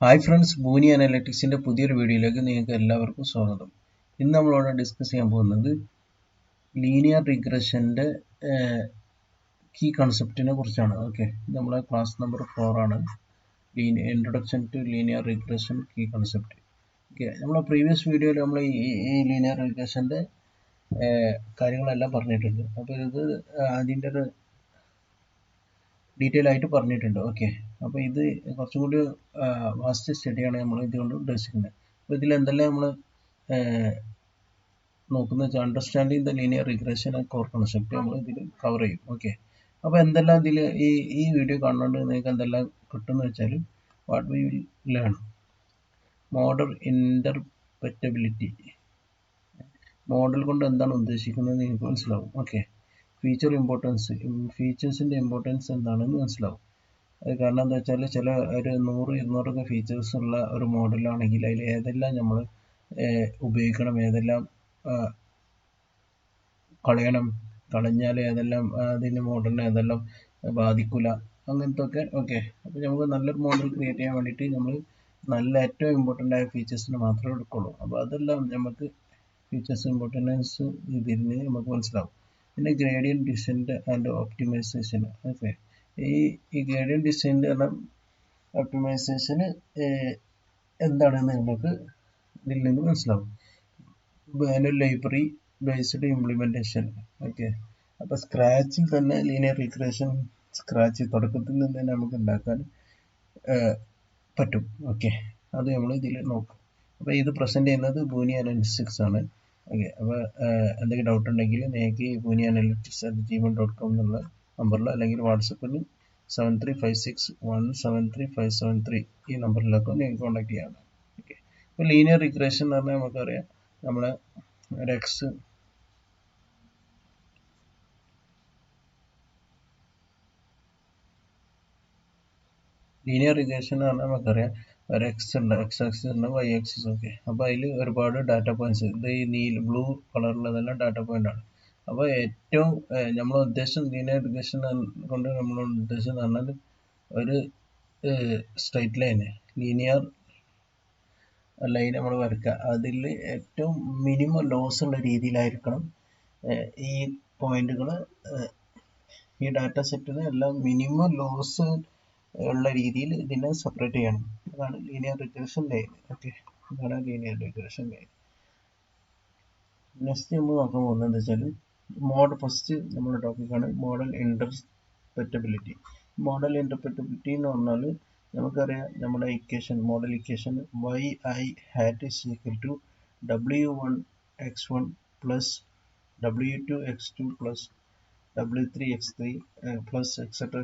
Hi friends, ബൂനി അനലിറ്റിക്സിൻ്റെ പുതിയൊരു വീഡിയോയിലേക്ക് നിങ്ങൾക്ക് എല്ലാവർക്കും സ്വാഗതം. ഇന്ന് നമ്മളിവിടെ ഡിസ്കസ് ചെയ്യാൻ പോകുന്നത് ലീനിയർ റിഗ്രഷൻ്റെ കീ കൺസെപ്റ്റിനെ കുറിച്ചാണ്. ഓക്കെ, നമ്മളെ ക്ലാസ് നമ്പർ 4 ആണ്. Introduction to linear regression key concept. Okay, നമ്മളെ പ്രീവിയസ് വീഡിയോയിൽ നമ്മൾ ഈ ലീനിയർ റിഗ്രഷൻ്റെ കാര്യങ്ങളെല്ലാം പറഞ്ഞിട്ടുണ്ട്. അപ്പോൾ ഇത് അതിൻ്റെ ഒരു ഡീറ്റെയിൽ ആയിട്ട് പറഞ്ഞിട്ടുണ്ട്. ഓക്കെ, അപ്പോൾ ഇത് കുറച്ചും കൂടി വാസ്റ്റ് സ്റ്റഡിയാണ് നമ്മൾ ഇതുകൊണ്ട് ഉദ്ദേശിക്കുന്നത്. അപ്പോൾ ഇതിൽ എന്തെല്ലാം നമ്മൾ നോക്കുന്ന വെച്ചാൽ understanding the linear regression and core concept നമ്മൾ ഇതിൽ കവർ ചെയ്യും. ഓക്കെ, അപ്പോൾ എന്തെല്ലാം ഇതിൽ ഈ വീഡിയോ കാണുന്നുണ്ട് നിങ്ങൾക്ക് എന്തെല്ലാം കിട്ടുമെന്ന് വെച്ചാൽ what we will learn model interpretability. Model കൊണ്ട് എന്താണ് ഉദ്ദേശിക്കുന്നത് നിങ്ങൾക്ക് മനസ്സിലാവും. ഓക്കെ, ഫീച്ചേഴ്സിൻ്റെ ഇമ്പോർട്ടൻസ് എന്താണെന്ന് മനസ്സിലാവും. അത് കാരണം എന്താ വെച്ചാൽ ചില ഒരു 100-200 ഫീച്ചേഴ്സ് ഉള്ള ഒരു മോഡലാണെങ്കിൽ അതിൽ ഏതെല്ലാം നമ്മൾ ഉപയോഗിക്കണം, ഏതെല്ലാം കളഞ്ഞാൽ ഏതെല്ലാം അതിൻ്റെ മോഡലിനെ ഏതെല്ലാം ബാധിക്കില്ല, അങ്ങനത്തെ ഒക്കെ. ഓക്കെ, അപ്പോൾ നമുക്ക് നല്ലൊരു മോഡൽ ക്രിയേറ്റ് ചെയ്യാൻ വേണ്ടിയിട്ട് നമ്മൾ നല്ല ഏറ്റവും ഇമ്പോർട്ടൻ്റ് ആയ ഫീച്ചേഴ്സിന് മാത്രമേ എടുക്കുള്ളൂ. അപ്പോൾ അതെല്ലാം നമുക്ക് ഫീച്ചേഴ്സ് ഇമ്പോർട്ടൻസ് ഇതിന് നമുക്ക് മനസ്സിലാവും. പിന്നെ gradient decent and optimisation. Okay, ഈ ഗ്രേഡിയൻറ്റ് ഡിസെൻറ്റ് എന്ന ഓപ്റ്റിമൈസേഷന് എന്താണെന്ന് നമുക്ക് ഇതിൽ നിന്ന് മനസ്സിലാവും. Library based implementation. ഓക്കെ, അപ്പോൾ സ്ക്രാച്ചിൽ തന്നെ ലീനിയർ റിഗ്രഷൻ തുടക്കത്തിൽ നിന്ന് തന്നെ നമുക്ക് ഉണ്ടാക്കാൻ പറ്റും. ഓക്കെ, അത് നമ്മൾ ഇതിൽ നോക്കും. അപ്പോൾ ഇത് പ്രസൻറ്റ് ചെയ്യുന്നത് ബൂനി അനലിറ്റിക്സ് ആണ്. ഓക്കെ, അപ്പോൾ എന്തെങ്കിലും ഡൗട്ട് ഉണ്ടെങ്കിൽ നിങ്ങൾക്ക് bunianalytics@gmail.com എന്നുള്ള നമ്പറിൽ അല്ലെങ്കിൽ വാട്സപ്പിൽ 7356173573 ഈ നമ്പറിലൊക്കെ നിങ്ങൾക്ക് കോൺടാക്ട് ചെയ്യാം. ഓക്കെ, ഇപ്പോൾ ലീനിയർ റിഗ്രഷൻ എന്ന് പറഞ്ഞാൽ നമുക്കറിയാം, നമ്മളെ ഒരു ലീനിയർ റിഗ്രഷൻ എന്ന് പറഞ്ഞാൽ നമുക്കറിയാം ഒരു എക്സ് ഉണ്ട്, എക്സ് ആക്സിസ് ഉണ്ട്, വൈ ആക്സിസ്. ഓക്കെ, അപ്പോൾ അതിൽ ഒരുപാട് ഡാറ്റ പോയിന്റ്സ്, ഇത് ഈ ബ്ലൂ കളറുള്ളതെല്ലാം ഡാറ്റ പോയിന്റ് ആണ്. അപ്പോൾ ഏറ്റവും നമ്മൾ ഉദ്ദേശം ലീനിയർ റിഗ്രഷൻ കൊണ്ട് നമ്മൾ ഉദ്ദേശം എന്ന് പറഞ്ഞാൽ ഒരു സ്ട്രൈറ്റ് ലീനിയർ ലൈൻ നമ്മൾ വരയ്ക്കുക. അതിൽ ഏറ്റവും മിനിമം ലോസ് ഉള്ള രീതിയിലായിരിക്കണം ഈ പോയിന്റുകൾ, ഈ ഡാറ്റ സെറ്റിന് എല്ലാം മിനിമം ലോസ് ഉള്ള രീതിയിൽ ഇതിനെ സെപ്പറേറ്റ് ചെയ്യണം. അതാണ് ലീനിയർ റിഗ്രഷൻ ലൈൻ. ഓക്കെ, അതാണ് ലീനിയർ റിഗ്രഷൻ ലൈൻ. നെക്സ്റ്റ് നമ്മൾ നോക്കാൻ പോകുന്നത് എന്താ വെച്ചാൽ ഫസ്റ്റ് നമ്മുടെ ടോപ്പിക്കാണ് മോഡൽ ഇൻ്റർപ്രെറ്റബിലിറ്റി. മോഡൽ ഇൻ്റർപ്രെറ്റബിലിറ്റി എന്ന് പറഞ്ഞാൽ നമുക്കറിയാം നമ്മുടെ model equation y(i hat is equal to w1x1 plus w2x2 plus w3x3 plus etc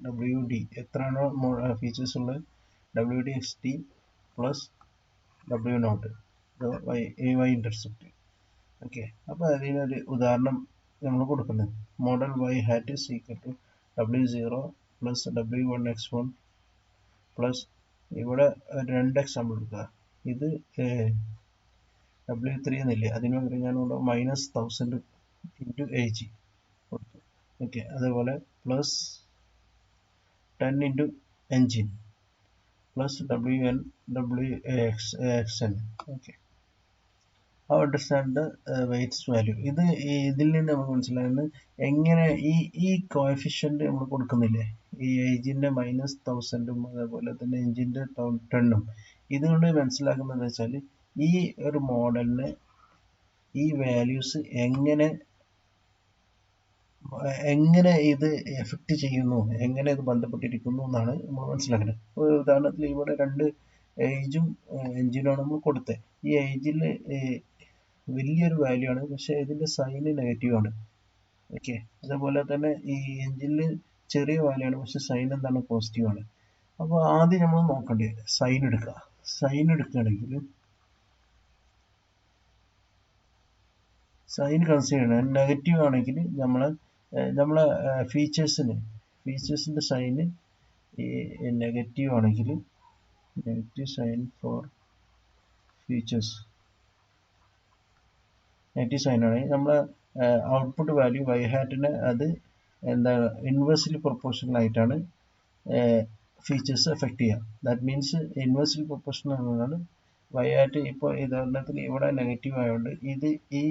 wd എത്രയാണോ ഫീച്ചേഴ്സ് ഉള്ളത് wdxt plus w0 y intercept. Okay, അപ്പോൾ അതിനൊരു ഉദാഹരണം നമ്മൾ കൊടുക്കുന്നത് model y hat is equal to w0 plus w1x1 plus ഇവിടെ 2 example എടുക്കുക. ഇത് w3 എന്നില്ലേ, അതിന് പകരം ഞാനിവിടെ -1000 into ag കൊടുത്തു. ഓക്കെ, അതേപോലെ plus 10 into engine plus wxn. Okay, understand the weights value. ഇതിൽ നിന്ന് നമുക്ക് മനസ്സിലാകുന്നത് എങ്ങനെ ഈ കോഎഫിഷ്യന്റ് നമ്മൾ കൊടുക്കുന്നില്ലേ, ഈ ഏജിന്റെ -1000ഉം അതേപോലെ തന്നെ എഞ്ചിന്റെ 10ഉം. ഇതുകൊണ്ട് മനസ്സിലാക്കുന്നത് വെച്ചാൽ ഈ ഒരു മോഡലിന് ഈ വാല്യൂസ് എങ്ങനെ ഇത് എഫക്റ്റ് ചെയ്യുന്നു, എങ്ങനെ ഇത് ബന്ധപ്പെട്ടിരിക്കുന്നു എന്നാണ് നമ്മൾ മനസ്സിലാക്കുന്നത്. ഉദാഹരണത്തിൽ ഇവിടെ 2 ഏജും എഞ്ചിനുമാണ് നമ്മൾ കൊടുത്തത്. ഈ ഏജിൽ വലിയൊരു വാല്യൂ ആണ്, പക്ഷെ ഇതിന്റെ സൈന് നെഗറ്റീവ് ആണ്. ഓക്കെ, അതേപോലെ തന്നെ ഈ എഞ്ചിനിൽ ചെറിയ വാല്യൂ ആണ്, പക്ഷെ സൈൻ എന്താണ്, പോസിറ്റീവ് ആണ്. അപ്പോൾ ആദ്യം നമ്മൾ നോക്കേണ്ടത് സൈൻ എടുക്കുക. സൈൻ എടുക്കുകയാണെങ്കിൽ സൈൻ കൺസിഡർ ചെയ്യണം. നെഗറ്റീവ് ആണെങ്കിൽ നമ്മളെ ഫീച്ചേഴ്സിന്റെ സൈന് നെഗറ്റീവ് ആണെങ്കിൽ negative sign for features negative sign ആണെങ്കിൽ നമ്മളെ ഔട്ട്പുട്ട് വാല്യൂ y hat അത് എന്താ ഇൻവേഴ്സ്ലി പ്രൊപ്പോർഷണൽ ആയിട്ടാണ് ഫീച്ചേഴ്സ് എഫക്റ്റ് ചെയ്യാം. ദാറ്റ് മീൻസ് ഇൻവേഴ്സ്ലി പ്രൊപ്പോർഷണൽ എന്നതാണ് y ആയിട്ട് ഇപ്പോൾ ഉദാഹരണത്തിന് ഇവിടെ നെഗറ്റീവ് ആയതുകൊണ്ട് ഇത് ഈ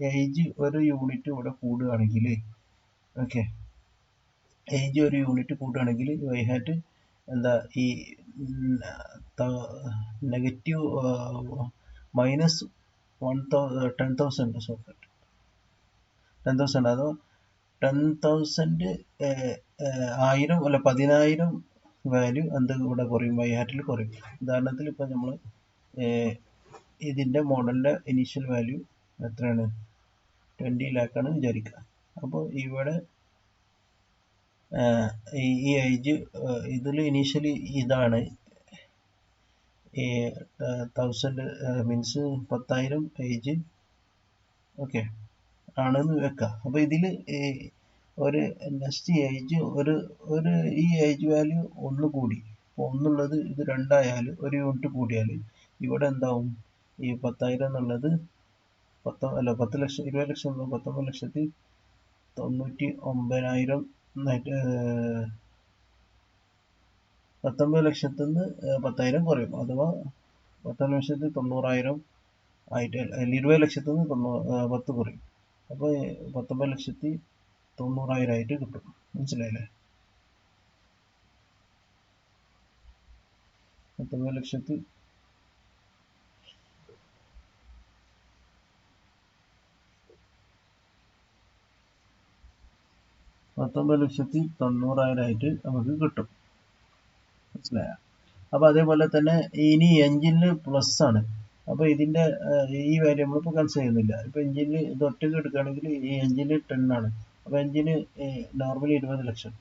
ഏജ് ഒരു യൂണിറ്റ് ഇവിടെ കൂടുകയാണെങ്കിൽ ഓക്കെ ഏജ് ഒരു യൂണിറ്റ് കൂട്ടുകയാണെങ്കിൽ y ഹാറ്റ് എന്താ ഈ നെഗറ്റീവ് മൈനസ് 10,000 സോറി 10,000 അതോ 10,000 1000 അല്ല 10,000 വാല്യൂ എന്ത് ഇവിടെ കുറയും y ഹാറ്റിൽ കുറയും. ഉദാഹരണത്തിൽ ഇപ്പോൾ നമ്മൾ ഇതിൻ്റെ മോഡലിൻ്റെ ഇനീഷ്യൽ വാല്യൂ എത്രയാണ് 20 lakh ആണ് വിചാരിക്കുക. അപ്പോൾ ഇവിടെ ഈ ഏജ് ഇതിൽ ഇനീഷ്യലി ഇതാണ് ഈ 1000 മീൻസ് 10,000 ഏജ് ഓക്കെ ആണെന്ന് വെക്കാം. അപ്പോൾ ഇതിൽ ഒരു നെക്സ്റ്റ് ഏജ് ഒരു ഈ ഏജ് വാല്യൂ ഒന്ന് കൂടി, അപ്പോൾ ഒന്നുള്ളത് ഇത് 2 ആയാൽ ഒരു യൂണിറ്റ് കൂടിയാൽ ഇവിടെ എന്താവും ഈ 10,000 എന്നുള്ളത് 10 ലക്ഷം 20 ലക്ഷം 19,99,000 19 ലക്ഷത്തിൽ നിന്ന് 10,000 കുറയും, അഥവാ 19,90,000 ആയിട്ട് 20 ലക്ഷത്തിൽ നിന്ന് 10 കുറയും. അപ്പോൾ 19,90,000 ആയിട്ട് കിട്ടും. മനസ്സിലായില്ലേ? 19,90,000 ആയിട്ട് നമുക്ക് കിട്ടും. മനസ്സിലായ? അപ്പോൾ അതേപോലെ തന്നെ ഇനി എഞ്ചിനിൽ പ്ലസ് ആണ്. അപ്പോൾ ഇതിൻ്റെ ഈ വാല്യൂ നമ്മളിപ്പോൾ കൺസിഡർ ചെയ്യുന്നില്ല. ഇപ്പോൾ എഞ്ചിനിൽ ഇത് ഒറ്റയ്ക്ക് എടുക്കുകയാണെങ്കിൽ ഈ എഞ്ചിന് 10 ആണ്. അപ്പോൾ എഞ്ചിന് നോർമലി 20 ലക്ഷം.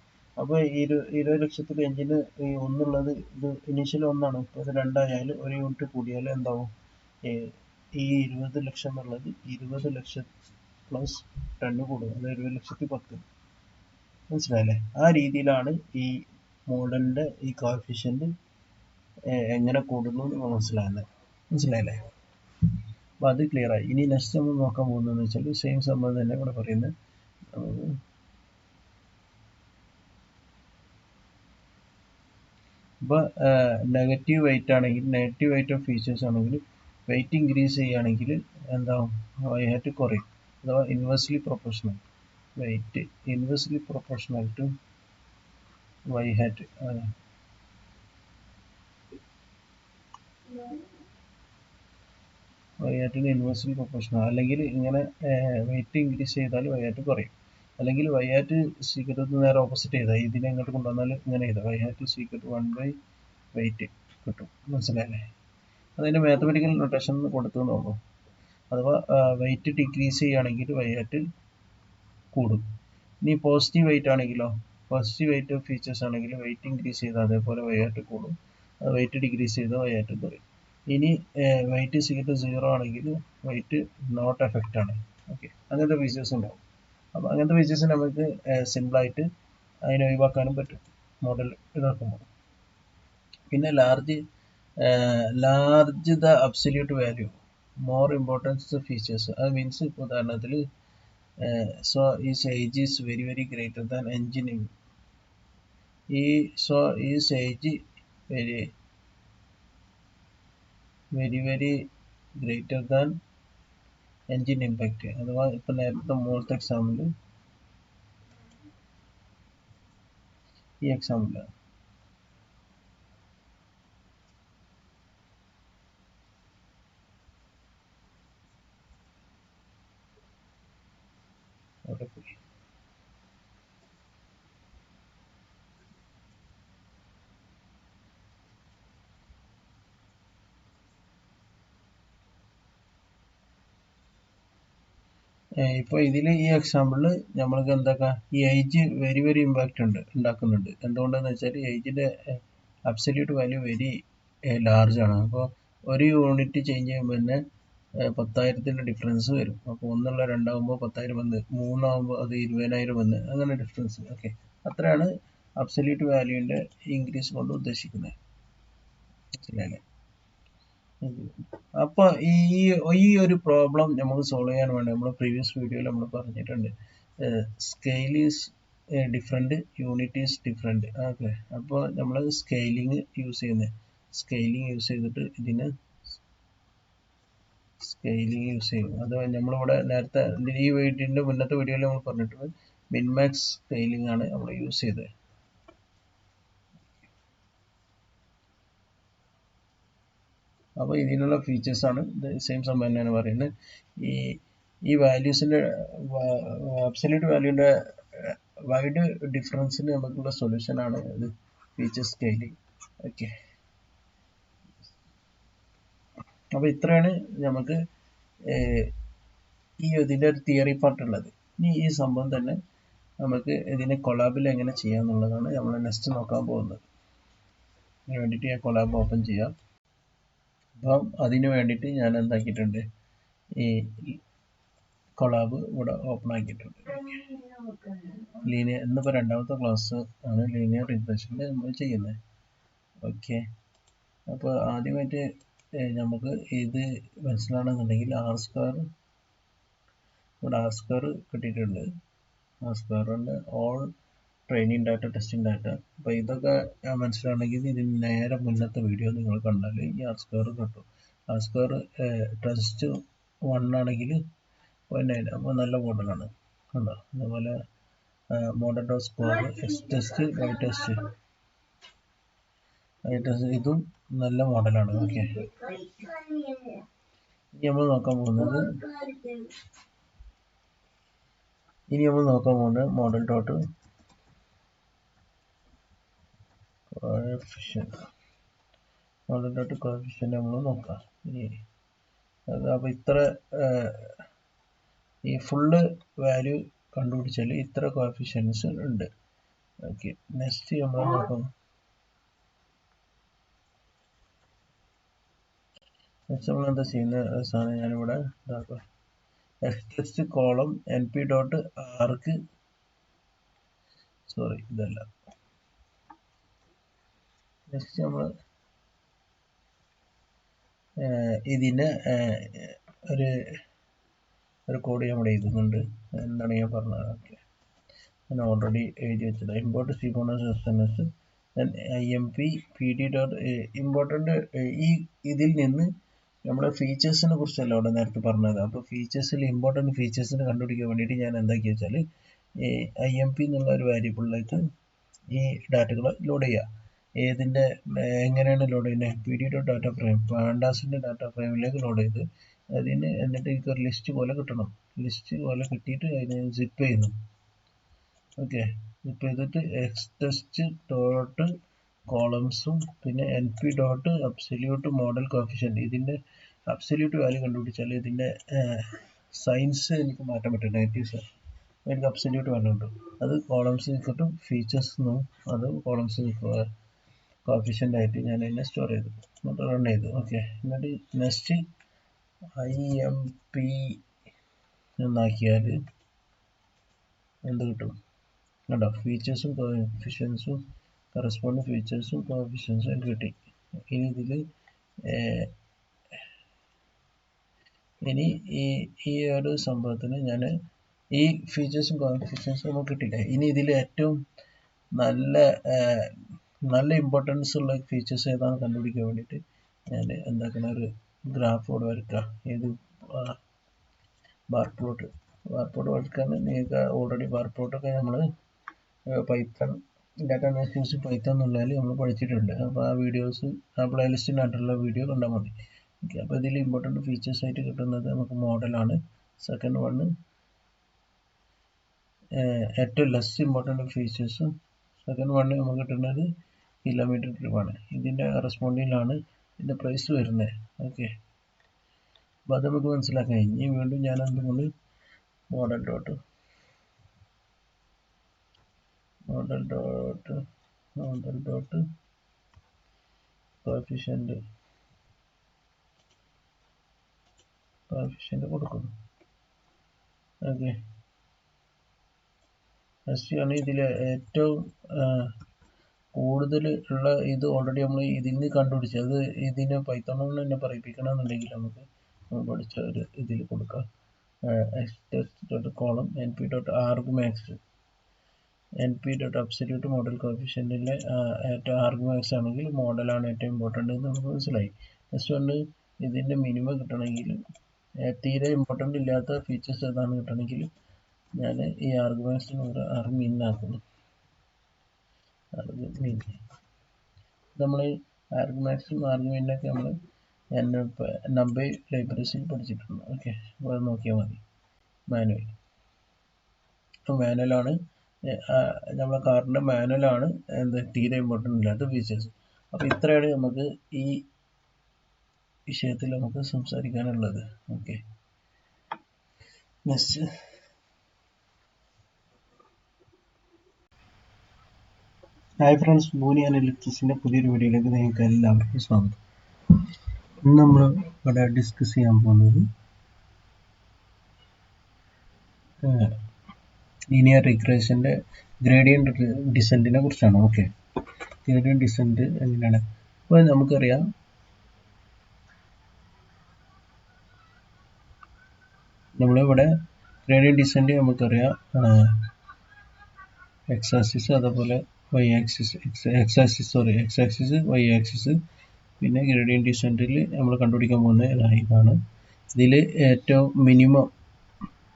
അപ്പോൾ 20 ലക്ഷത്തിൽ എഞ്ചിന് ഈ ഒന്നുള്ളത് ഇത് ഇനീഷ്യൽ ഒന്നാണ്. ഇപ്പോൾ ഇത് 2 ആയാൽ ഒരു യൂണിറ്റ് കൂടിയാൽ എന്താവും ഈ 20 ലക്ഷം എന്നുള്ളത് 20 ലക്ഷം പ്ലസ് 10 കൂടും, അത് 20,10,000. മനസ്സിലായല്ലേ? ആ രീതിയിലാണ് ഈ മോഡലിൻ്റെ ഈ കോഎഫിഷ്യന്റ് എങ്ങനെ കൂടുന്നു എന്ന് മനസ്സിലായല്ലേ? അപ്പോൾ അത് ക്ലിയർ ആയി. ഇനി നെക്സ്റ്റ് നമ്മൾ നോക്കാൻ പോകുന്നതെന്ന് വെച്ചാൽ സെയിം സംഭവം തന്നെ ഇവിടെ പറയുന്നത്. ഇപ്പോൾ നെഗറ്റീവ് വെയിറ്റ് ആണെങ്കിൽ നെഗറ്റീവ് വെയിറ്റ് ഓഫ് ഫീച്ചേഴ്സ് ആണെങ്കിൽ വെയിറ്റ് ഇൻക്രീസ് ചെയ്യുകയാണെങ്കിൽ എന്താവും y ഹാറ്റ് കുറയും, അഥവാ inversely proportional weight inversely proportional to y hat y ഹാറ്റിന് ഇൻവേഴ്സ്ലി പ്രൊപ്പോർഷണൽ അല്ലെങ്കിൽ ഇങ്ങനെ വെയിറ്റ് ഇൻക്രീസ് ചെയ്താൽ y ഹാറ്റ് കുറയും, അല്ലെങ്കിൽ y ഹാറ്റ് സീക്രട്ട് നേരെ ഓപ്പോസിറ്റ് ചെയ്താൽ ഇതിനെ അങ്ങോട്ട് കൊണ്ടുവന്നാൽ ഇങ്ങനെ ചെയ്താൽ y ഹാറ്റ് സീക്രട്ട് 1/weight കിട്ടും. മനസ്സിലായല്ലേ? അതിൻ്റെ മാത്തമെറ്റിക്കൽ നൊട്ടേഷൻ കൊടുത്തു നോക്കും. അഥവാ വെയിറ്റ് ഡിക്രീസ് ചെയ്യുകയാണെങ്കിൽ y ഹാറ്റ് കൂടും. ഇനി പോസിറ്റീവ് വെയിറ്റ് ആണെങ്കിലോ, പോസിറ്റീവ് വെയിറ്റ് ഓഫ് ഫീച്ചേഴ്സ് ആണെങ്കിൽ വെയിറ്റ് ഇൻക്രീസ് ചെയ്താൽ അതേപോലെ y ഹാറ്റ് കൂടും, അത് വെയിറ്റ് ഡിക്രീസ് ചെയ്താൽ y ഹാറ്റ് കുറയും. ഇനി വെയിറ്റ് സീക്രട്ട് 0 ആണെങ്കിൽ വെയിറ്റ് നോട്ട് എഫക്റ്റ് ആണ്. ഓക്കെ, അങ്ങനത്തെ ഫീച്ചേഴ്സ് ഉണ്ടാവും. അപ്പോൾ അങ്ങനത്തെ ഫീച്ചേഴ്സ് നമുക്ക് സിമ്പിളായിട്ട് അതിനെ ഒഴിവാക്കാനും പറ്റും മോഡൽ ഇതാക്കുമ്പോൾ. പിന്നെ large the absolute value more importance features. അത് മീൻസ് ഇപ്പോൾ ഉദാഹരണത്തിൽ so is age is very very greater than engine so is age very very greater than engine impact. അഥവാ ഇപ്പം നേരത്തെ മുകളിലത്തെ എക്സാമ്പിൾ ഈ എക്സാമ്പിളാണ്. അവിടെ പോയി ഇപ്പോൾ ഇതിൽ ഈ എക്സാമ്പിളിൽ നമ്മൾക്ക് എന്താക്കാം, ഈ ഏജ് വെരി വെരി ഇമ്പാക്റ്റ് ഉണ്ടാക്കുന്നുണ്ട്. എന്തുകൊണ്ടെന്ന് വെച്ചാൽ ഏജിൻ്റെ അബ്സല്യൂട്ട് വാല്യൂ വെരി ലാർജ് ആണ്. അപ്പോൾ ഒരു യൂണിറ്റ് ചേഞ്ച് ചെയ്യുമ്പോൾ തന്നെ 10,000 ഡിഫറൻസ് വരും. അപ്പോൾ 1 2 10,000 വന്ന് 3 അത് 20,000 വന്ന് അങ്ങനെ ഡിഫറൻസ്. ഓക്കെ, അത്രയാണ് അബ്സല്യൂട്ട് വാല്യൂവിൻ്റെ ഇൻക്രീസ് കൊണ്ട് ഉദ്ദേശിക്കുന്നത്. മനസ്സിലായില്ലേ? അപ്പോൾ ഈ ഒരു പ്രോബ്ലം നമുക്ക് സോൾവ് ചെയ്യാൻ വേണ്ടി നമ്മൾ പ്രീവിയസ് വീഡിയോയിൽ നമ്മൾ പറഞ്ഞിട്ടുണ്ട്. Scale is different, unit is different. Okay, അപ്പോൾ നമ്മൾ സ്കെയിലിംഗ് യൂസ് ചെയ്ത് ചെയ്തിട്ട് ഇതിന് സ്കെയിലിംഗ് യൂസ് ചെയ്യും. അത് നമ്മളിവിടെ നേരത്തെ ഈ വീഡിയോൻ്റെ മുന്നത്തെ വീഡിയോയിൽ നമ്മൾ പറഞ്ഞിട്ടുണ്ട്, മിൻമാക്സ് സ്കെയിലിംഗ് ആണ് നമ്മൾ യൂസ് ചെയ്തത്. അപ്പോൾ ഇതിനുള്ള ഫീച്ചേഴ്സാണ് ഇത് സെയിം സംഭവം തന്നെയാണ് പറയുന്നത്. ഈ വാല്യൂസിൻ്റെ അബ്സല്യൂട്ട് വാല്യൂൻ്റെ വൈഡ് ഡിഫറൻസിന് നമുക്കുള്ള സൊല്യൂഷനാണ് ഇത് ഫീച്ചർ സ്കെയിലിംഗ്. ഓക്കെ, അപ്പോൾ ഇത്രയാണ് നമുക്ക് ഈ ഇതിൻ്റെ ഒരു തിയറി പാർട്ട് ഉള്ളത്. ഇനി ഈ സംഭവം തന്നെ നമുക്ക് ഇതിനെ കൊളാബിൽ എങ്ങനെ ചെയ്യാമെന്നുള്ളതാണ് നമ്മൾ നെക്സ്റ്റ് നോക്കാൻ പോകുന്നത്. അതിന് വേണ്ടിയിട്ട് ഞാൻ കൊളാബ് ഓപ്പൺ ചെയ്യാം. അപ്പം അതിന് വേണ്ടിയിട്ട് ഞാൻ എന്താക്കിയിട്ടുണ്ട്, ഈ കൊളാബ് ഇവിടെ ഓപ്പൺ ആക്കിയിട്ടുണ്ട്. ഇന്നിപ്പോൾ രണ്ടാമത്തെ ക്ലാസ് ആണ് ലീനിയർ റിഗ്രഷനിൽ നമ്മൾ ചെയ്യുന്നത്. ഓക്കെ, അപ്പോൾ ആദ്യമായിട്ട് നമുക്ക് ഇത് മനസ്സിലാണെന്നുണ്ടെങ്കിൽ ഇവിടെ ആർ സ്ക്വയർ കിട്ടിയിട്ടുണ്ട്. ആർ സ്ക്വയറിൻ്റെ all training data, testing data. അപ്പോൾ ഇതൊക്കെ മനസ്സിലാണെങ്കിൽ ഇതിന് നേരെ മുന്നത്തെ വീഡിയോ നിങ്ങൾ കണ്ടാൽ ഈ ആർ സ്ക്വയർ കിട്ടും. ആർ സ്ക്വയർ ടെസ്റ്റ് 1 ആണെങ്കിൽ 0.9, അപ്പോൾ നല്ല മോഡലാണ് കണ്ടോ. അതുപോലെ model dot score, X test, Y test, ഇതും നല്ല മോഡലാണ്. ഓക്കെ, ഇനി നമ്മൾ നോക്കാൻ പോകുന്നത് മോഡൽ ഡോട്ട് കോഎഫിഷ്യന്റ് നമ്മൾ നോക്കാം. അപ്പോൾ ഇത്ര ഈ ഫുള്ള് വാല്യൂ കണ്ടുപിടിച്ചാൽ ഇത്ര കോഎഫിഷ്യൻസ് ഉണ്ട്. ഓക്കെ, നെക്സ്റ്റ് നമ്മൾ നോക്കാം. നെക്സ്റ്റ് നമ്മൾ എന്താ ചെയ്യുന്ന സാധനം, ഞാനിവിടെ ഇതാക്കാം. X test column np dot ആർക്ക്, സോറി ഇതല്ല. നെക്സ്റ്റ് നമ്മൾ ഇതിന് ഒരു കോഡ് നമ്മൾ എഴുതുന്നുണ്ട്. എന്താണ് ഞാൻ പറഞ്ഞത്? ഓക്കെ, ഞാൻ ഓൾറെഡി എഴുതി വെച്ചത്. ഇമ്പോർട്ട് സിബോണസ് SMS IMP PD dot important. ഇതിൽ നിന്ന് നമ്മുടെ ഫീച്ചേഴ്സിനെ കുറിച്ചല്ല അവിടെ നേരത്തെ പറഞ്ഞത്. അപ്പോൾ ഫീച്ചേഴ്സിൽ ഇമ്പോർട്ടൻറ്റ് ഫീച്ചേഴ്സിനെ കണ്ടുപിടിക്കാൻ വേണ്ടിയിട്ട് ഞാൻ എന്താക്കി വെച്ചാൽ IMP എന്നുള്ള ഒരു വേരിയബിളിലേക്ക് ഈ ഡാറ്റകൾ ലോഡ് ചെയ്യുക. ഏതിൻ്റെ എങ്ങനെയാണ് ലോഡ് ചെയ്യുന്നത്? PD ഡോട്ട് ഡാറ്റ ഫ്രെയിം, പാൻഡാസിൻ്റെ ഡാറ്റ ഫ്രെയിമിലേക്ക് ലോഡ് ചെയ്ത് അതിന് എന്നിട്ട് എനിക്കൊരു ലിസ്റ്റ് പോലെ കിട്ടണം. ലിസ്റ്റ് പോലെ കിട്ടിയിട്ട് അതിന് സിപ്പ് ചെയ്യുന്നു. ഓക്കെ, സിപ്പ് ചെയ്തിട്ട് എക്സ് ടെസ്റ്റ് ഡോട്ട് കോളംസും പിന്നെ NP dot absolute model coefficient, ഇതിൻ്റെ അബ്സല്യൂട്ട് വാല്യൂ കണ്ടുപിടിച്ചാൽ ഇതിൻ്റെ സൈൻസ് എനിക്ക് മാറ്റാൻ പറ്റും. നെഗറ്റീവ് എനിക്ക് അബ്സല്യൂട്ട് വാല്യൂ കിട്ടും. അത് കോളംസ് കിട്ടും, ഫീച്ചേഴ്സ് അത് കോളംസ് കോഫിഷ്യൻ്റ് ആയിട്ട് ഞാൻ അതിനെ സ്റ്റോർ ചെയ്തു, എന്നിട്ട് റൺ ചെയ്തു. ഓക്കെ, എന്നിട്ട് നെക്സ്റ്റ് IMP എന്നാക്കിയാൽ എന്ത് കിട്ടും കണ്ടോ? ഫീച്ചേഴ്സും കോഫിഷ്യൻസും കറസ്പോണ്ടിങ് ഫീച്ചേഴ്സും കോഫിഷ്യൻസും എനിക്ക് കിട്ടി. ഇനി ഇതിൽ ഈ ഒരു സംഭവത്തിന് ഞാൻ ഈ ഫീച്ചേഴ്സും കോഫിഷ്യൻസും നമുക്ക് കിട്ടില്ല. ഇനി ഇതിൽ ഏറ്റവും നല്ല ഇമ്പോർട്ടൻസ് ഉള്ള ഫീച്ചേഴ്സ് ഏതാണ് കണ്ടുപിടിക്കാൻ വേണ്ടിയിട്ട് ഞാൻ എന്താക്കുന്ന ഒരു ഗ്രാഫ് ഇവിടെ വരയ്ക്കുക. ഏത് ബാർ പ്ലോട്ട് വരയ്ക്കാൻ നിങ്ങൾക്ക് ഓൾറെഡി ബാർ പ്ലോട്ടൊക്കെ നമ്മൾ പൈത്തൺ ഡാറ്റ അനാലിസിസ് പൈത്തൺ എന്നുള്ളതിൽ നമ്മൾ പഠിച്ചിട്ടുണ്ട്. അപ്പോൾ ആ വീഡിയോസ് ആ പ്ലേലിസ്റ്റിനായിട്ടുള്ള വീഡിയോ കണ്ടാൽ മതി. ഓക്കെ, അപ്പോൾ ഇതിൽ ഇമ്പോർട്ടൻറ്റ് ഫീച്ചേഴ്സ് ആയിട്ട് കിട്ടുന്നത് നമുക്ക് മോഡലാണ്. സെക്കൻഡ് വണ് ഏറ്റവും ലെസ് ഇമ്പോർട്ടൻറ്റ് ഫീച്ചേഴ്സും. സെക്കൻഡ് വണ് നമുക്ക് കിട്ടുന്നത് കിലോമീറ്റർ ട്രിപ്പാണ്. ഇതിൻ്റെ കറസ്പോണ്ടിങ്ങിലാണ് ഇതിൻ്റെ പ്രൈസ് വരുന്നത്. ഓക്കെ, അപ്പോൾ അത് നമുക്ക് മനസ്സിലാക്കാൻ. ഇനി വീണ്ടും ഞാൻ എന്തുകൊണ്ട് മോഡൽ ഡോട്ട് കോഫിഷ്യൻ്റ് കൊടുക്കുന്നു. ഓക്കെ, നെക്സ്റ്റ് ആണ് ഇതിൽ ഏറ്റവും കൂടുതൽ ഉള്ള ഇത് ഓൾറെഡി നമ്മൾ ഇതിന് കണ്ടുപിടിച്ചത്. ഇതിനെ പൈത്തൺ കൊണ്ട് തന്നെ പറയിപ്പിക്കണമെന്നുണ്ടെങ്കിൽ നമുക്ക് പഠിച്ച ഒരു ഇതിൽ കൊടുക്കാം. Test dot column NP dot arg max. np.absolute model coefficientലെ ഏറ്റവും ആർഗ്യുമെന്റ്സ് ആണെങ്കിൽ മോഡലാണ് ഏറ്റവും ഇമ്പോർട്ടൻ്റ് എന്ന് നമുക്ക് മനസ്സിലായി. നെക്സ്റ്റ് വന്ന് ഇതിൻ്റെ മിനിമം കിട്ടണമെങ്കിൽ തീരെ ഇമ്പോർട്ടൻ്റ് ഇല്ലാത്ത ഫീച്ചേഴ്സ് ഏതാണ് കിട്ടണമെങ്കിൽ ഞാൻ ഈ ആർഗ്യുമെന്റ്സിന് argmin ആക്കുന്നു. argmin നമ്മൾ ആർഗ്യുമെന്റ്സും ആർഗ്യുമെന്റിനൊക്കെ നമ്മൾ numpy ലൈബ്രറീസിൽ പഠിച്ചിട്ടുണ്ട്. ഓക്കെ, അപ്പോൾ അത് നോക്കിയാൽ മതി. മാനുവലാണ് നമ്മളെ കാറിൻ്റെ മാനുവലാണ് തീരെ ഇമ്പോർട്ടൻ്റ് ഇല്ലാത്ത ഫീച്ചേഴ്സ്. അപ്പോൾ ഇത്രയാണ് നമുക്ക് ഈ വിഷയത്തിൽ നമുക്ക് സംസാരിക്കാനുള്ളത്. Okay, next. ഹായ് ഫ്രണ്ട്സ്, ഭൂനി അനലിറ്റിക്സിൻ്റെ പുതിയൊരു വീഡിയോയിലേക്ക് നിങ്ങൾക്ക് എല്ലാവർക്കും സ്വാഗതം. ഇന്ന് നമ്മൾ ഇവിടെ ഡിസ്കസ് ചെയ്യാൻ പോകുന്നത് ലീനിയർ റിഗ്രഷൻ്റെ ഗ്രേഡിയൻ്റ് ഡിസെൻറ്റിനെ കുറിച്ചാണ്. ഓക്കെ, ഗ്രേഡിയൻ്റ് ഡിസെൻറ്റ് എങ്ങനെയാണ്? അപ്പോൾ നമുക്കറിയാം നമ്മളിവിടെ ഗ്രേഡിയൻ്റ് ഡിസെൻറ്റ് നമുക്കറിയാം എക്സ് ആക്സിസ് അതേപോലെ Y axis, X axis Y axis. പിന്നെ ഗ്രേഡിയൻ്റ് ഡിസെൻറ്റിൽ നമ്മൾ കണ്ടുപിടിക്കാൻ പോകുന്ന ഇതാണ്. ഇതിൽ ഏറ്റവും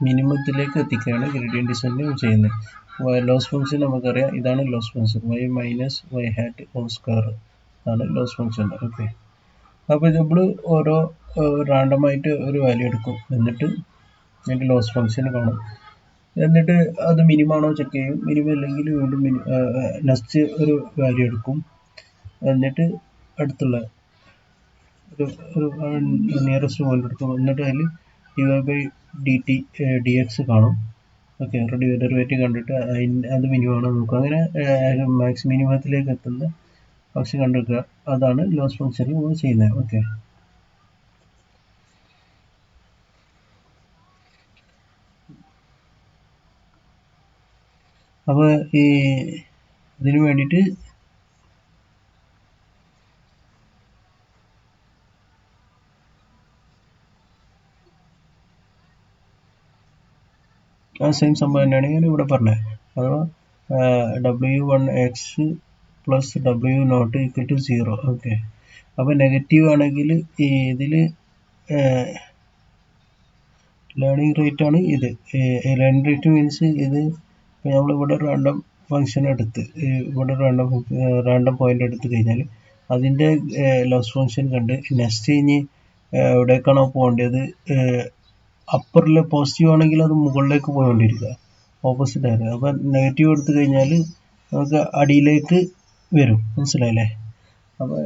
മിനിമത്തിലേക്ക് എത്തിക്കുകയാണ് ഗ്രേഡിയൻ്റ് ഡിസെൻറ്റ് ചെയ്യുന്നത്. ലോസ് ഫംഗ്ഷൻ നമുക്കറിയാം, ഇതാണ് loss function y minus y hat whole square ആണ് ലോസ് ഫംഗ്ഷൻ. ഓക്കെ, അപ്പോൾ നമ്മൾ ഓരോ റാൻഡമായിട്ട് ഒരു വാല്യൂ എടുക്കും, എന്നിട്ട് അതിൻ്റെ ലോസ് ഫംഗ്ഷൻ കാണും, എന്നിട്ട് അത് മിനിമാണോ ചെക്ക് ചെയ്യും. മിനിമം അല്ലെങ്കിൽ വീണ്ടും നെക്സ്റ്റ് ഒരു വാല്യൂ എടുക്കും, എന്നിട്ട് അടുത്തുള്ള ഒരു നിയറസ്റ്റ് പോയിന്റ് എടുക്കും, എന്നിട്ട് അതിൽ dy/dt dx കാണും. ഓക്കെ, ഡെറിവേറ്റീവ് കണ്ടിട്ട് അത് മിനിമമാണോ നോക്കുക. അങ്ങനെ മാക്സ് മിനിമത്തിലേക്ക് എത്തുന്ന ഫംഗ്ഷൻ കണ്ടെത്തുക. അതാണ് ലോസ് ഫംഗ്ഷനിൽ നമ്മൾ ചെയ്യുന്നത്. ഓക്കെ, അപ്പോൾ ഇതിനു വേണ്ടിയിട്ട് ആ സെയിം സംഭവം തന്നെയാണ് ഞാൻ ഇവിടെ പറഞ്ഞത്. അഥവാ w1x plus w0 equal to 0. Okay, അപ്പോൾ നെഗറ്റീവ് ആണെങ്കിൽ ഇതിൽ ലേണിംഗ് റേറ്റ് ആണ് ഇത്. ലേണിംഗ് റേറ്റ് മീൻസ് ഇത് നമ്മളിവിടെ റാൻഡം ഫംഗ്ഷൻ എടുത്ത് ഇവിടെ റാൻഡം പോയിന്റ് എടുത്തു കഴിഞ്ഞാൽ അതിൻ്റെ ലോസ് ഫംഗ്ഷൻ കണ്ട് നെക്സ്റ്റ് കഴിഞ്ഞ് എവിടേക്കാണോ പോകേണ്ടത്, അപ്പറിൽ പോസിറ്റീവ് ആണെങ്കിൽ അത് മുകളിലേക്ക് പോയിക്കൊണ്ടിരിക്കുക, ഓപ്പോസിറ്റ് ആയത്. അപ്പം നെഗറ്റീവ് എടുത്തു കഴിഞ്ഞാൽ നമുക്ക് അടിയിലേക്ക് വരും, മനസ്സിലായില്ലേ? അപ്പോൾ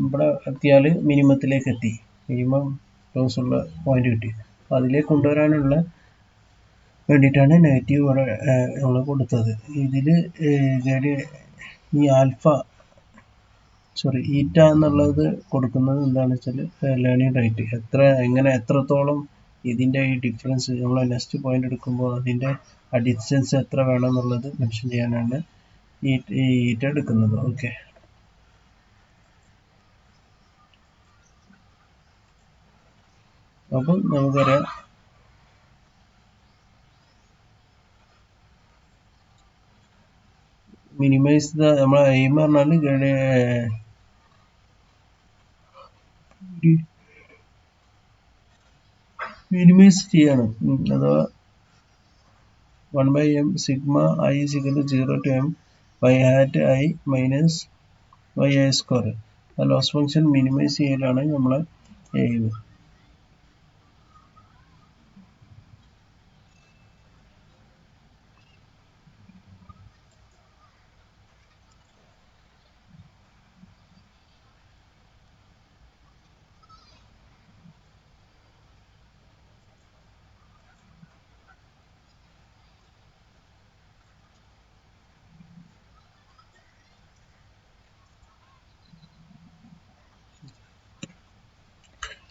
ഇവിടെ എത്തിയാൽ മിനിമത്തിലേക്ക് എത്തി, മിനിമം ലോസ് ഉള്ള പോയിന്റ് കിട്ടി. അപ്പോൾ അതിലേക്ക് കൊണ്ടുവരാനുള്ള വേണ്ടിയിട്ടാണ് നെഗറ്റീവ് ഇവിടെ നമ്മൾ കൊടുത്തത്. ഇതിൽ ഈ ഈറ്റ എന്നുള്ളത് കൊടുക്കുന്നത് എന്താണെന്ന് വെച്ചാൽ ലേണിംഗ് റേറ്റ് എത്രത്തോളം ഇതിൻ്റെ ഈ ഡിഫറൻസ് നമ്മൾ നെക്സ്റ്റ് പോയിന്റ് എടുക്കുമ്പോൾ അതിൻ്റെ ആ ഡിസ്റ്റൻസ് എത്ര വേണം എന്നുള്ളത് മെൻഷൻ ചെയ്യാനാണ് ഈ ഈറ്റ എടുക്കുന്നത്. ഓക്കെ, അപ്പം നമുക്കറിയാം മിനിമൈസ് നമ്മളെ എയിം പറഞ്ഞാൽ മിനിമൈസ് ചെയ്യണം. അഥവാ 1/m sigma i is equal to 0 to m y hat I minus y square. ആ ലോസ് ഫംഗ്ഷൻ മിനിമൈസ് ചെയ്യലാണ് നമ്മളെ എയിം.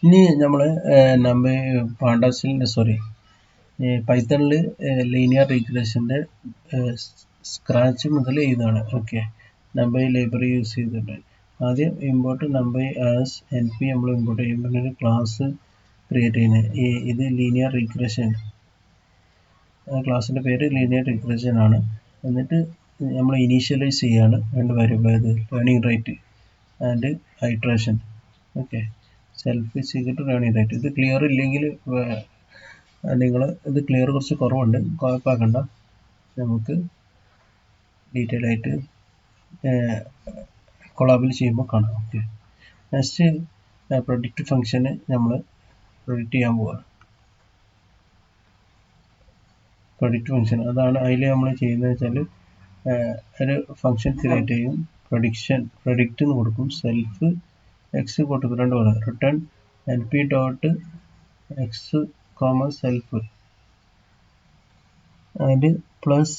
ഇനി നമ്മൾ പൈത്തണിൽ ലീനിയർ റിഗ്രഷൻ്റെ സ്ക്രാച്ച് മുതൽ എഴുതാണ്. ഓക്കെ, നമ്പൈ ലൈബ്രറി യൂസ് ചെയ്തിട്ട് ആദ്യം ഇമ്പോർട്ട് നമ്പൈ ആസ് NP നമ്മൾ ഇമ്പോർട്ട് ചെയ്യുമ്പോൾ ഒരു ക്ലാസ് ക്രിയേറ്റ് ചെയ്യുന്നത്. ഇത് ലീനിയർ റിഗ്രഷൻ, ക്ലാസ്സിൻ്റെ പേര് ലീനിയർ റിഗ്രഷൻ ആണ്. എന്നിട്ട് നമ്മൾ ഇനീഷ്യലൈസ് ചെയ്യാണ് രണ്ട് വേരിയബിൾ, ഏത് learning rate and iteration. Okay, self is equal to learning rate. ഇത് ക്ലിയർ ഇല്ലെങ്കിൽ നിങ്ങൾ ഇത് ക്ലിയർ കുറച്ച് കുറവുണ്ട്, കുഴപ്പമാക്കണ്ട, നമുക്ക് ഡീറ്റെയിൽ ആയിട്ട് കൊളാബിൽ ചെയ്യുമ്പോൾ കാണാം. ഓക്കെ, നെക്സ്റ്റ് പ്രൊഡിക്റ്റ് ഫംഗ്ഷന് നമ്മൾ പ്രൊഡിക്റ്റ് ചെയ്യാൻ പോവുകയാണ്. പ്രൊഡിക്റ്റ് ഫംഗ്ഷൻ അതാണ് അതിൽ നമ്മൾ ചെയ്യുന്നത് വെച്ചാൽ ഒരു ഫംഗ്ഷൻ ക്രിയേറ്റ് ചെയ്യും, പ്രൊഡിക്റ്റ് എന്ന് കൊടുക്കും, സെൽഫ് എക്സ് കൊടുക്കും, രണ്ട് പറയാം, return np dot X comma self and plus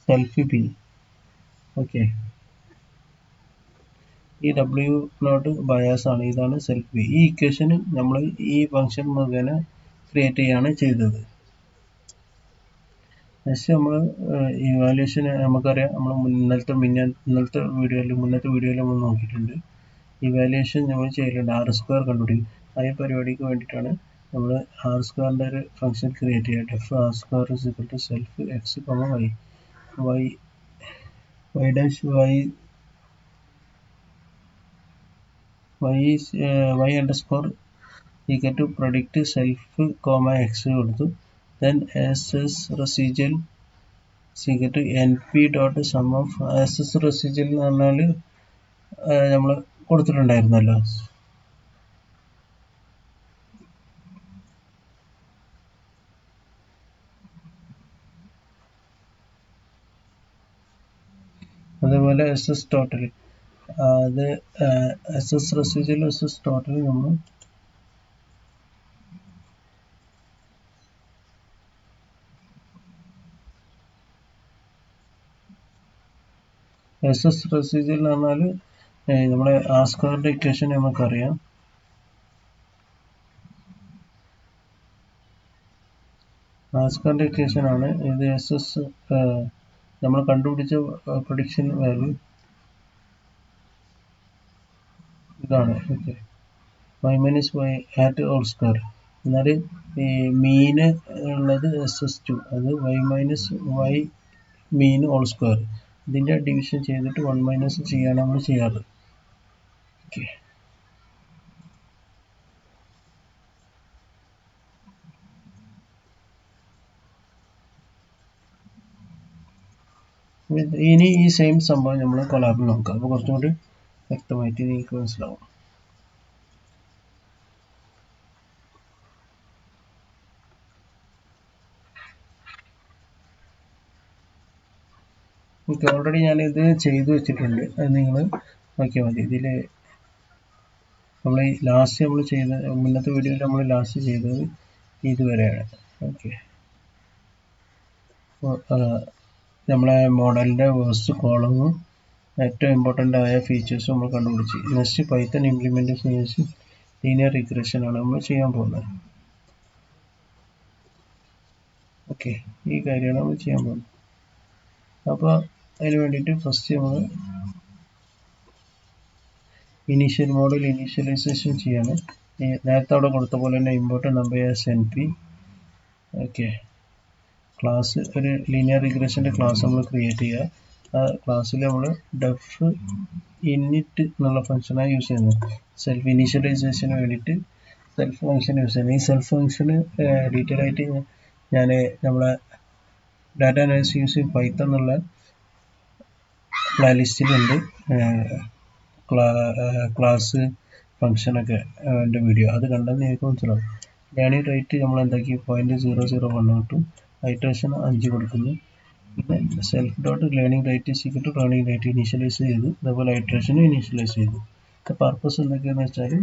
self P. Okay, ഈ ഡബ്ല്യു നോട്ട് ബയാസ് ആണ്, ഇതാണ് സെൽഫ് പി. ഈ ഇക്വേഷൻ നമ്മൾ ഈ ഫംഗ്ഷൻ മുഖേന ക്രിയേറ്റ് ചെയ്യാണ് ചെയ്തത്. നെക്സ്റ്റ് നമ്മൾ ഇവാലുവേഷൻ നമുക്കറിയാം, നമ്മൾ മുന്നത്തെ വീഡിയോയിൽ നമ്മൾ നോക്കിയിട്ടുണ്ട്. ഇവാലുവേഷൻ നമ്മൾ ചെയ്യലുണ്ട്, R² കണ്ടുപിടിക്കും. ആ പരിപാടിക്ക് വേണ്ടിയിട്ടാണ് നമ്മൾ R² ഒരു ഫംഗ്ഷൻ ക്രിയേറ്റ് ചെയ്യുക. def R² is equal to self x, y underscore equal to predict self x കൊടുത്തു. then ss residual is equal to np dot sum of ss residual എന്ന് പറഞ്ഞാൽ നമ്മൾ കൊടുത്തിട്ടുണ്ടായിരുന്നല്ലോ. അതേപോലെ ss ടോട്ടൽ, അത് ss residual ss total നമ്മൾ ss residual എന്ന് പറഞ്ഞാൽ നമ്മുടെ R² ഇക്വേഷൻ നമുക്കറിയാം. R² ഇക്വേഷൻ ആണ് ഇത്. ss നമ്മൾ കണ്ടുപിടിച്ച പ്രൊഡിക്ഷൻ വാല്യൂ ഇതാണ്. ഓക്കെ, y മൈനസ് y ആറ്റ് ഹോൾ സ്ക്വയർ, എന്നാൽ ഈ മീന് ഉള്ളത് ss2, അത് y മൈനസ് y മീൻ ഹോൾ സ്ക്വയർ, ഇതിൻ്റെ ഡിവിഷൻ ചെയ്തിട്ട് 1 മൈനസ് ചെയ്യാണ് നമ്മൾ ചെയ്യാറ്. ഓക്കെ, ഇനി ഈ സെയിം സംഭവം നമ്മൾ കൊളാബിൽ നോക്കാം, അപ്പോൾ കുറച്ചും കൂടി വ്യക്തമായിട്ട് നിങ്ങൾക്ക് മനസ്സിലാവും. ഓക്കെ, ഓൾറെഡി ഞാനിത് ചെയ്തു വെച്ചിട്ടുണ്ട്, അത് നിങ്ങൾ നോക്കിയാൽ മതി. ഇതിൽ നമ്മൾ ലാസ്റ്റ് നമ്മൾ ചെയ്ത മുന്നത്തെ വീഡിയോയിൽ നമ്മൾ ലാസ്റ്റ് ചെയ്തത് ഇതുവരെയാണ്. ഓക്കെ, നമ്മളെ മോഡലിൻ്റെ ഫസ്റ്റ് കോളമും ഏറ്റവും ഇമ്പോർട്ടൻ്റ് ആയ ഫീച്ചേഴ്സും നമ്മൾ കണ്ടുപിടിച്ച്. Next Python implementation use linear regression ആണ് നമ്മൾ ചെയ്യാൻ പോകുന്നത്. ഓക്കെ, ഈ കാര്യമാണ് നമ്മൾ ചെയ്യാൻ പോകുന്നത്. അപ്പോൾ അതിന് വേണ്ടിയിട്ട് ഫസ്റ്റ് നമ്മൾ ഇനീഷ്യൽ മോഡൽ ഇനീഷ്യലൈസേഷൻ ചെയ്യാണ്. നേരത്തെ അവിടെ കൊടുത്ത പോലെ തന്നെ import number as np. Okay, class ഒരു ലീനിയർ റിഗ്രഷൻ്റെ ക്ലാസ് നമ്മൾ ക്രിയേറ്റ് ചെയ്യുക. ആ ക്ലാസ്സിൽ നമ്മൾ ഡെഫ് ഇന്നിറ്റ് എന്നുള്ള ഫംഗ്ഷനാണ് യൂസ് ചെയ്യുന്നത്. സെൽഫ് ഇനീഷ്യലൈസേഷന് വേണ്ടിയിട്ട് സെൽഫ് ഫംഗ്ഷൻ യൂസ് ചെയ്യുന്നത്. ഈ സെൽഫ് ഫംഗ്ഷന് ഡീറ്റെയിൽ ആയിട്ട് ഞാൻ നമ്മളെ ഡാറ്റ അനാലിസിസ് യൂസിങ് പൈത്തൺ എന്നുള്ള പ്ലേലിസ്റ്റിലുണ്ട്, ക്ലാസ് ഫംഗ്ഷനൊക്കെ എൻ്റെ വീഡിയോ, അത് കണ്ടാൽ നിങ്ങൾക്ക് മനസ്സിലാവും. ലേണിംഗ് റേറ്റ് നമ്മൾ എന്താക്കി 0.001 കിട്ടും, ഐട്രേഷൻ 5 കൊടുക്കുന്നു. പിന്നെ self dot learning rate equal to learning rate initialize ചെയ്തു, അതേപോലെ ഐട്രേഷനും ഇനീഷ്യലൈസ് ചെയ്തു. പർപ്പസ് എന്തൊക്കെയാണെന്ന് വെച്ചാൽ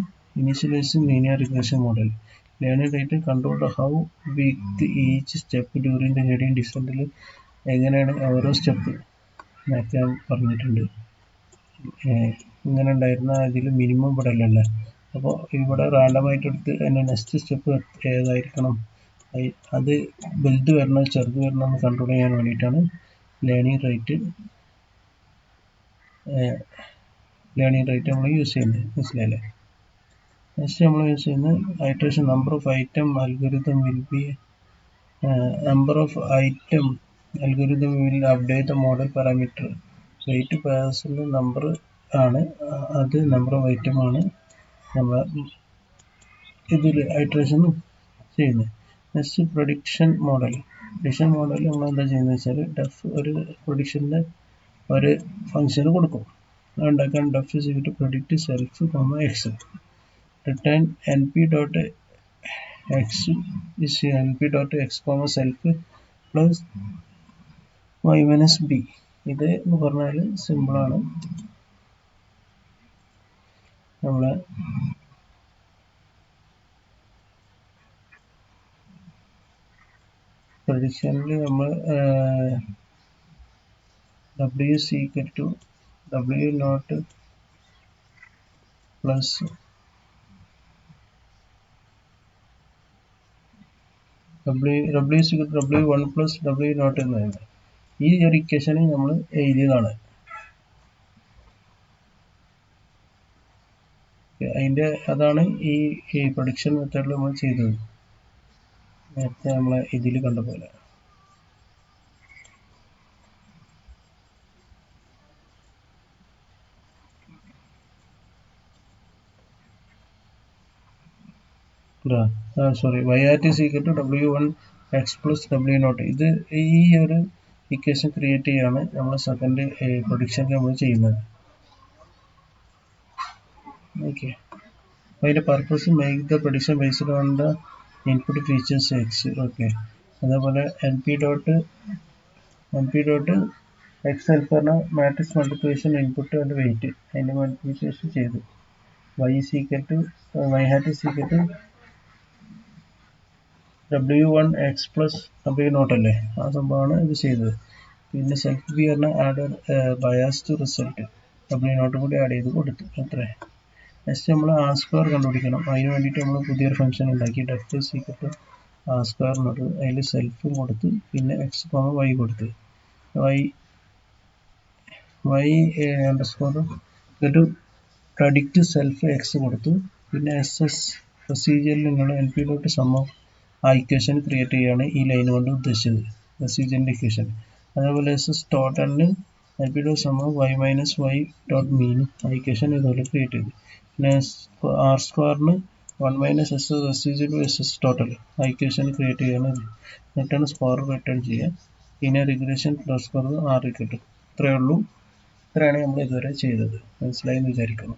initializing linear regression model, learning rate control how with each step during the gradient ഡിസെൻഡിൽ എങ്ങനെയാണ് ഓരോ സ്റ്റെപ്പ് മാറ്റാൻ പറഞ്ഞിട്ടുണ്ട്. ഇങ്ങനെ ഉണ്ടായിരുന്ന അതിൽ മിനിമം ഇവിടെ അല്ലല്ലേ, അപ്പോൾ ഇവിടെ റാൻഡമായിട്ട് എടുത്ത് അതിൻ്റെ നെക്സ്റ്റ് സ്റ്റെപ്പ് ഏതായിരിക്കണം, അത് വലുത് വരണം ചെറുത് വരണം എന്ന് കൺട്രോൾ ചെയ്യാൻ വേണ്ടിയിട്ടാണ് ലേണിംഗ് റേറ്റ് നമ്മൾ യൂസ് ചെയ്യുന്നത്. മനസ്സിലായില്ലേ? നെക്സ്റ്റ് നമ്മൾ യൂസ് ചെയ്യുന്നത് iteration. Number of item algorithm will be number of item algorithm will update the model parameter. Weight പേഴ്സൻ്റെ നമ്പർ ആണ്, അത് നമ്പർ ഓഫ് ഐറ്റം ആണ് നമ്മൾ ഇതിൽ ഐട്രേഷൻ ചെയ്യുന്നത്. Next prediction model. Prediction model നമ്മൾ എന്താ ചെയ്യുന്നത് വെച്ചാൽ ഡെഫ് ഒരു പ്രൊഡിക്ഷൻ്റെ ഒരു ഫംഗ്ഷൻ കൊടുക്കും. ഉണ്ടാക്കാൻ def is equal to predict self comma X. Return N P dot X is N P dot X comma self plus Y minus B. ഇത് എന്ന് പറഞ്ഞാൽ സിമ്പിളാണ്. നമ്മളെ പ്രൊഡിക്ഷനിൽ നമ്മൾ W is equal to W naught plus W is equal to W1 plus W naught എന്നാണ് ഈ ഒരു ഇക്വേഷനിൽ നമ്മൾ എഴുതിയതാണ്. അതിൻ്റെ അതാണ് ഈ പ്രൊഡിക്ഷൻ മെത്തേഡിൽ നമ്മൾ ചെയ്തത്, നേരത്തെ നമ്മളെ ഇതിൽ കണ്ട പോലെ. Sorry, y hat is equal to W1 x plus W naught. ഇത് ഈ ഒരു ഇക്വേഷൻ ക്രിയേറ്റ് ചെയ്യാണ് നമ്മൾ സെക്കൻഡ് പ്രൊഡിക്ഷനിൽ നമ്മൾ ചെയ്യുന്നത്. ഓക്കെ, അതിൻ്റെ purpose make the prediction based on the input features x. Okay, അതേപോലെ N P dot x help പറഞ്ഞാൽ matrix multiplication input and weight, അതിൻ്റെ മൾട്ടിപ്ലിക്കേഷൻ ചെയ്തു. y hat is equal to W1 x plus W naught അല്ലേ, ആ സംഭവമാണ് ഇത് ചെയ്തത്. പിന്നെ സെൽഫ് ബി പറഞ്ഞാൽ add bias two result, W naught കൂടി ആഡ് ചെയ്ത് കൊടുത്തു. അത്രേ. നെക്സ്റ്റ് നമ്മൾ ആർ സ്ക്വയർ കണ്ടുപിടിക്കണം. അതിന് വേണ്ടിയിട്ട് നമ്മൾ പുതിയൊരു ഫംഗ്ഷൻ ഉണ്ടാക്കി. Def is equal to R square not, അതിൽ സെൽഫും കൊടുത്ത് പിന്നെ എക്സ് കോമ വൈ കൊടുത്ത് Y underscore to predict self X കൊടുത്തു. പിന്നെ എസ് എസ് പ്രൊസീജിയറിൽ നിങ്ങൾ എൻ പി ഡോട്ട് സമ്മ ആ ഇക്വേഷൻ ക്രിയേറ്റ് ചെയ്യുകയാണ് ഈ ലൈൻ കൊണ്ട് ഉദ്ദേശിച്ചത്, പ്രൊസീജിയറിൻ്റെ ഇക്വേഷൻ. അതേപോലെ എസ് എസ് ടോട്ടലിന് N P dot sum y minus y dot mean ആ ഇക്വേഷൻ ഇതുപോലെ ക്രിയേറ്റ് ചെയ്തു. പിന്നെ ആർ സ്ക്വയറിന് 1 minus S residual S S total ആ ഇക്വേഷൻ ക്രിയേറ്റ് ചെയ്യാണ്. എന്നിട്ടാണ് സ്ക്വയർ റിട്ടേൺ ചെയ്യുക. പിന്നെ റിഗ്രഷൻ പ്ലസ് സ്ക്വയർ ആർ കിട്ടും. ഇത്രയേ ഉള്ളൂ. ഇത്രയാണ് നമ്മൾ ഇതുവരെ ചെയ്തത്. മനസ്സിലായി എന്ന് വിചാരിക്കുന്നു.